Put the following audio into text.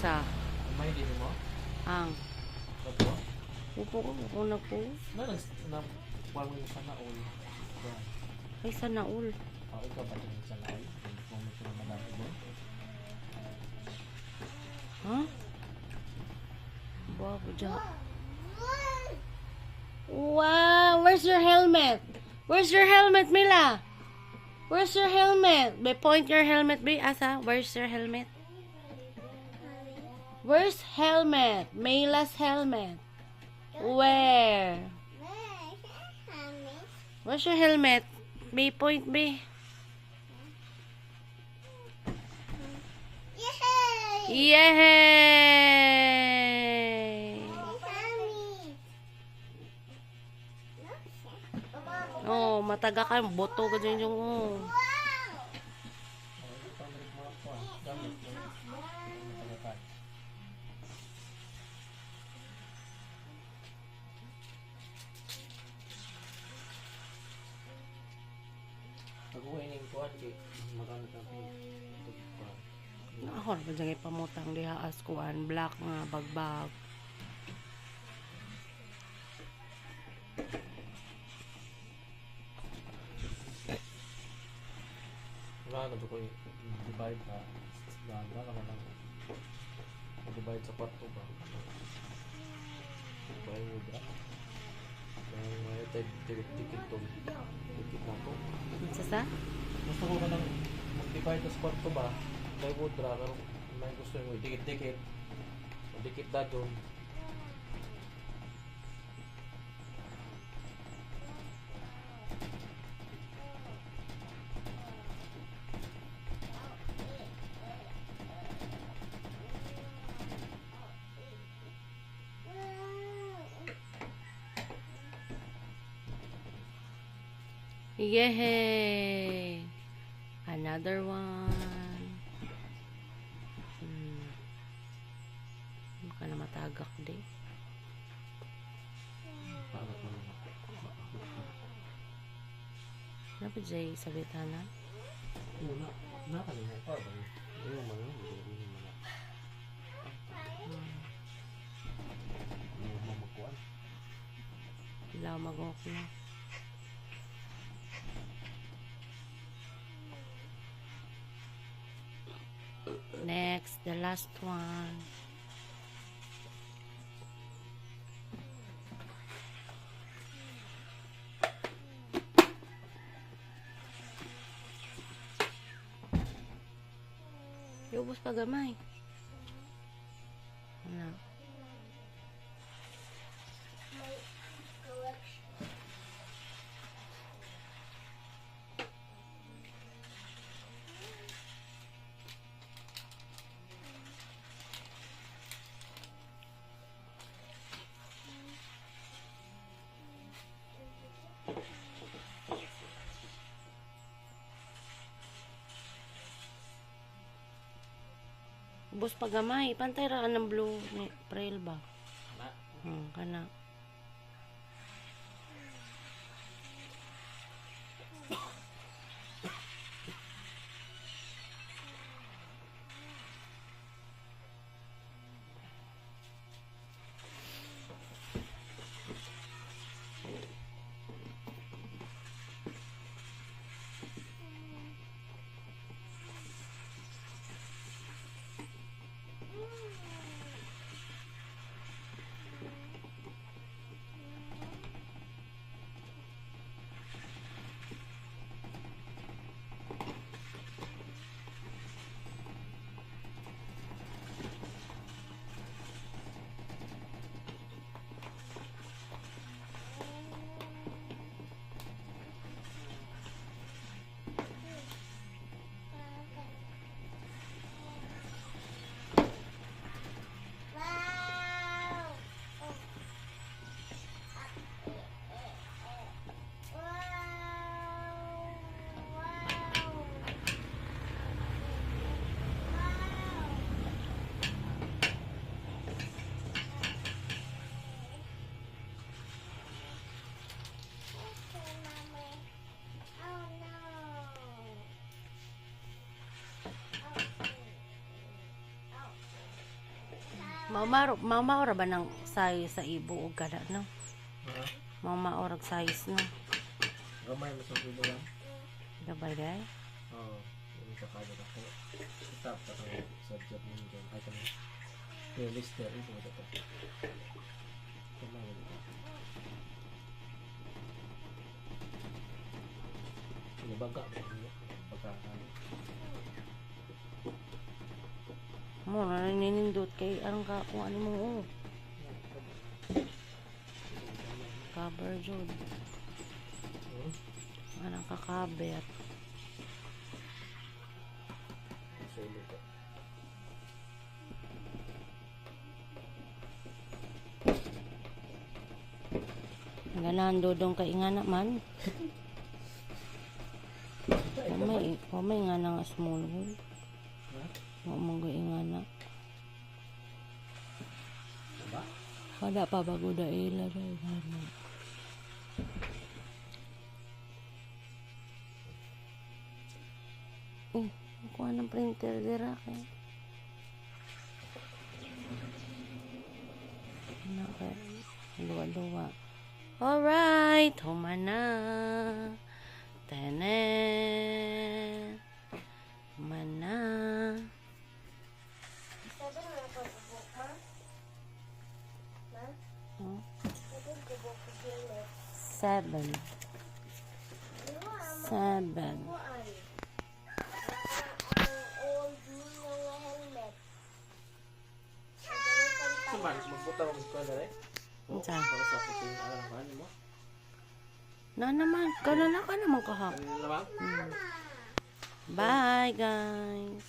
Asa? May din mo? Ang. Bato? Upo ko na po. Na wala mo yung sana all. Ay, sa naul. Ikaw ba din sana all? Hindi mo ito na madami mo? Ha? Bago dyan. Wow! Where's your helmet? Where's your helmet, Mila? Where's your helmet? Be, point your helmet, be. Asa? Where's your helmet? Where's helmet? Mila's helmet. Where? Where's your helmet? Be, point, be. Yay! Oh, mataga ka. Boto ka dyan yung... Oh. Pag-uwinin ko at maganda natin. Ako na ba dyan ipamutang diha as kuan. Black nga, bagbag. Wala na ko divide pa. Wala ka na lang. Divide sa kwarto ba? Bahay mo ba? May tikit to. Tikit na to. Sa? Gusto ko ka nang mag-divide sa kwarto ba? Bahay mo dra. Pero may gusto mo dikit-dikit. Dikit na doon. Yay! Another one. Baka na matagak di. Ano ba dyan sa bitana? Una, nakalina pa ba? Ayun mo yun. Ayun mo magkuhan. Wala mag-walk na. Next, the last one. Iubos pa gamay. Ano? Ubos pa gamay. Pantay ra ng blue ni trail ba? Kana. Mamaura ba ng size sa ibo o kada, no? Ha? Mamaurag size, no? Gamay mo sa kubo lang. Gabay, day? Oo. Yung kakagod ako. Itap ka kang subject mo dyan. Ay kami. Yung lister. Ito mo ito. Kamay mo dito. Pinabaga mo. Pagkakali. Mo, naninindot kay anong ka kung ano mo, oh. Cover, Jod. Anong kakaber. Solo ka. Ganahan dodong kay nga naman. Pamay nga na nga small hole. Ha? Mamang nga na. Diba? Kada pa bago da ila da nga. Kuha ng printer dira kay. Ano kay? Luwa-luwa. Alright, humana. Tenen. Humana. Huh? 7. 7. Saman, magbuta mo sa dali. Unsa? Para sa puting alam mo. Na naman, kana na ka naman kahap. Ano naman? Bye guys.